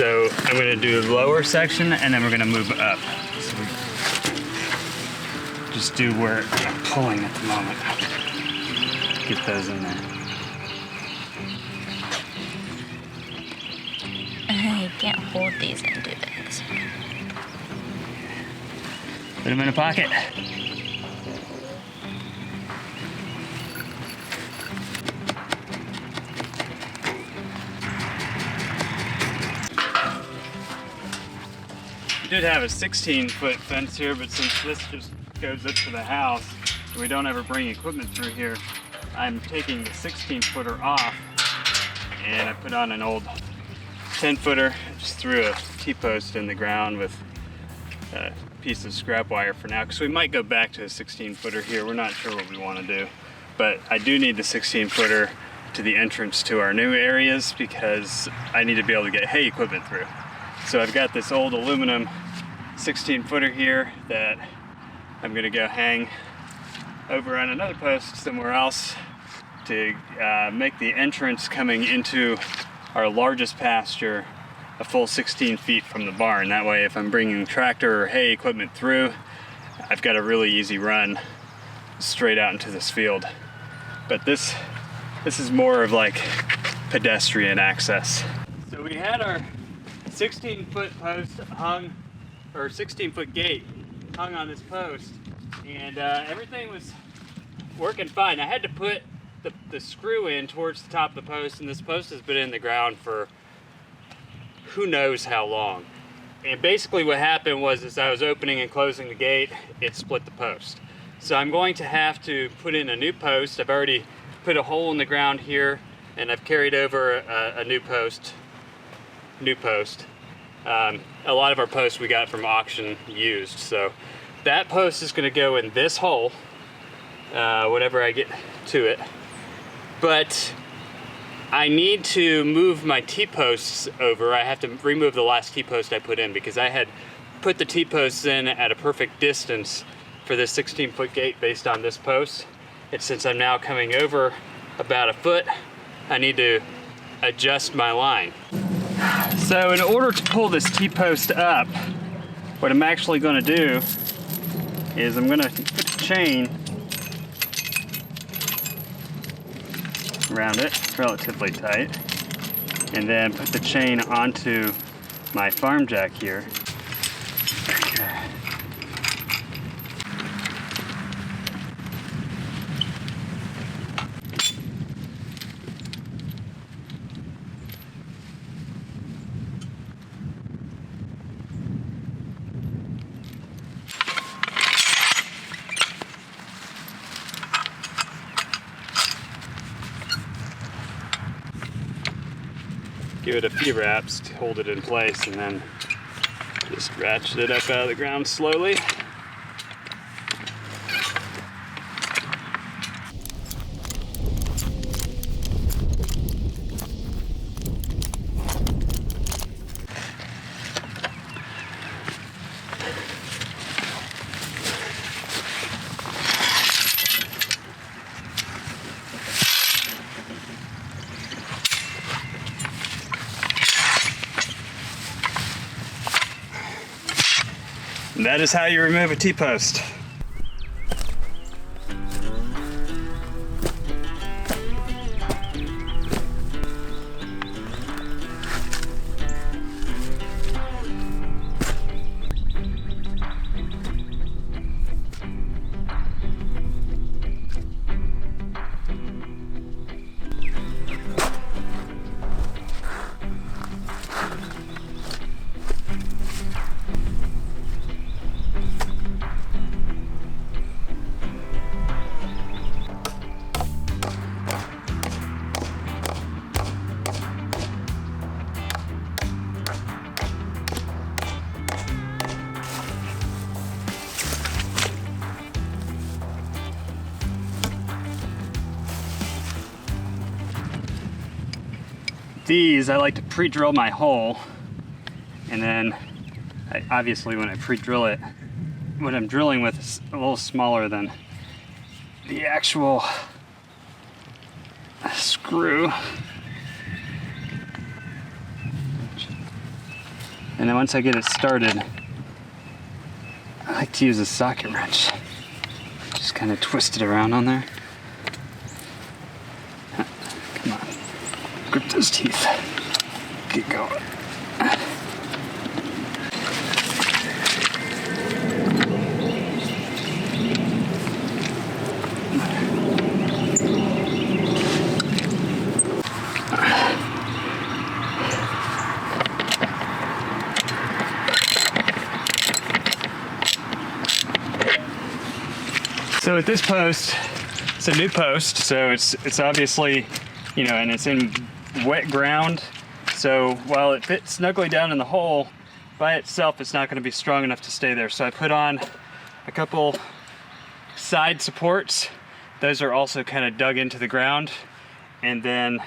So I'm gonna do the lower section and then we're gonna move up. So we just do where I'm pulling at the moment. Get those in there. You can't hold these and do this. Put them in a pocket. We did have a 16-foot fence here, but since this just goes up to the house, and we don't ever bring equipment through here, I'm taking the 16-footer off, and I put on an old 10-footer. Just threw a T-post in the ground with a piece of scrap wire for now, because we might go back to a 16-footer here. We're not sure what we want to do, but I do need the 16-footer to the entrance to our new areas because I need to be able to get hay equipment through. So I've got this old aluminum 16-footer here that I'm gonna go hang over on another post somewhere else to make the entrance coming into our largest pasture a full 16 feet from the barn. That way, if I'm bringing tractor or hay equipment through, I've got a really easy run straight out into this field. But this is more of like pedestrian access. So we had our 16-foot post hung, or 16-foot gate hung on this post, and everything was working fine. I had to put the screw in towards the top of the post, and this post has been in the ground for who knows how long. And basically what happened was, as I was opening and closing the gate, it split the post. So I'm going to have to put in a new post. I've already put a hole in the ground here, and I've carried over a new post. A lot of our posts we got from auction used. So that post is gonna go in this hole whenever I get to it. But I need to move my T-posts over. I have to remove the last T-post I put in because I had put the T-posts in at a perfect distance for this 16-foot gate based on this post. And since I'm now coming over about a foot, I need to adjust my line. So in order to pull this T-post up, what I'm actually gonna do is I'm gonna put the chain around it, relatively tight, and then put the chain onto my farm jack here. Give it a few wraps to hold it in place, and then just ratchet it up out of the ground slowly. And that is how you remove a T-post. These, I like to pre-drill my hole, and then obviously when I pre-drill it, what I'm drilling with is a little smaller than the actual screw. And then once I get it started, I like to use a socket wrench. Just kind of twist it around on there. Come on, grip those teeth. Get going. So with this post, it's a new post, so it's obviously, you know, and it's in wet ground. So while it fits snugly down in the hole, by itself it's not going to be strong enough to stay there. So I put on a couple side supports. Those are also kind of dug into the ground. And then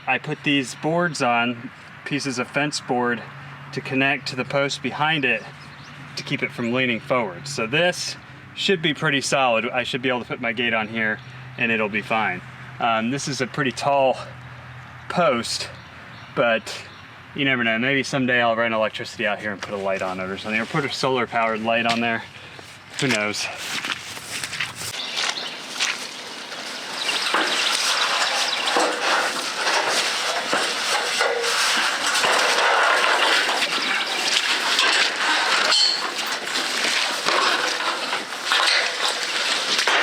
I put these boards on, pieces of fence board, to connect to the post behind it to keep it from leaning forward. So this should be pretty solid. I should be able to put my gate on here and it'll be fine. This is a pretty tall post, but you never know. Maybe someday I'll run electricity out here and put a light on it or something, or put a solar powered light on there. Who knows?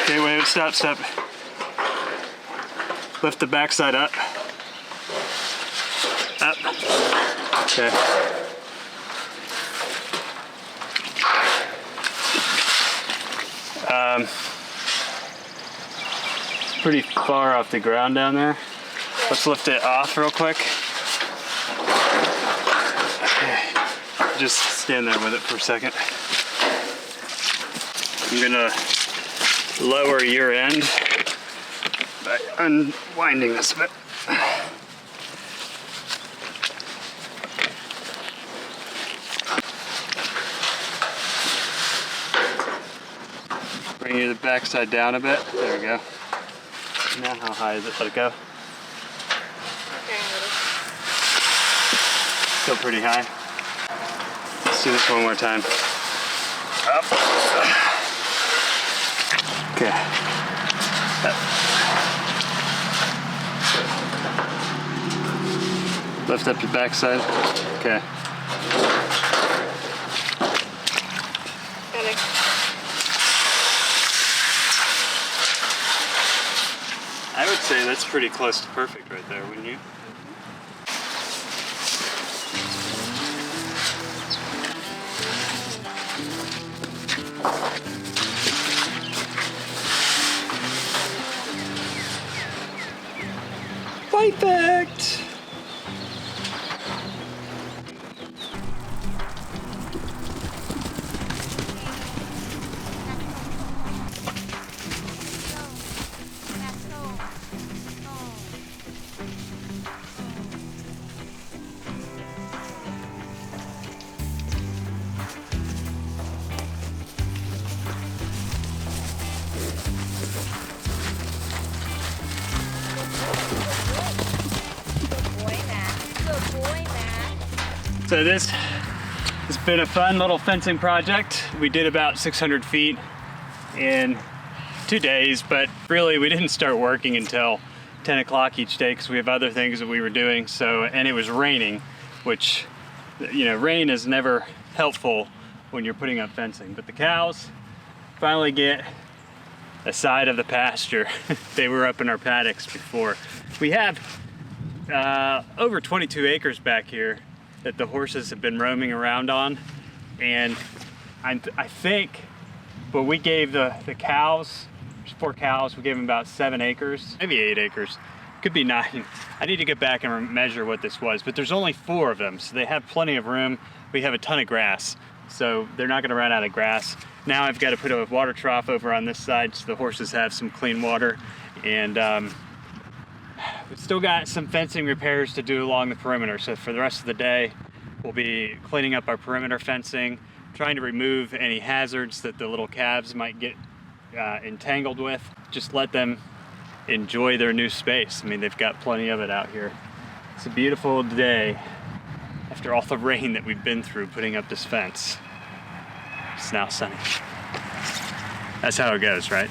Okay, wait, stop. Lift the backside up. Up. Okay. Pretty far off the ground down there. Let's lift it off real quick. Okay. Just stand there with it for a second. I'm gonna lower your end by unwinding this a bit. Bring your backside down a bit. There we go. Now how high is it? Let it go. Still pretty high. Let's do this one more time. Up. Okay. Lift up your backside. Okay. I would say that's pretty close to perfect right there, wouldn't you? Perfect! So this has been a fun little fencing project. We did about 600 feet in 2 days, but really we didn't start working until 10 o'clock each day because we have other things that we were doing. So, and it was raining, which, you know, rain is never helpful when you're putting up fencing. But the cows finally get a side of the pasture. They were up in our paddocks before. We have over 22 acres back here that the horses have been roaming around on, and I think, but we gave the cows, there's 4 cows, we gave them about 7 acres, maybe 8 acres, could be 9. I need to get back and measure what this was, but there's only 4 of them, so they have plenty of room. We have a ton of grass, so they're not gonna run out of grass. Now I've got to put a water trough over on this side so the horses have some clean water, and we've still got some fencing repairs to do along the perimeter. So for the rest of the day, we'll be cleaning up our perimeter fencing, trying to remove any hazards that the little calves might get entangled with. Just let them enjoy their new space. I mean, they've got plenty of it out here. It's a beautiful day After all the rain that we've been through putting up this fence, it's now sunny. That's how it goes, right?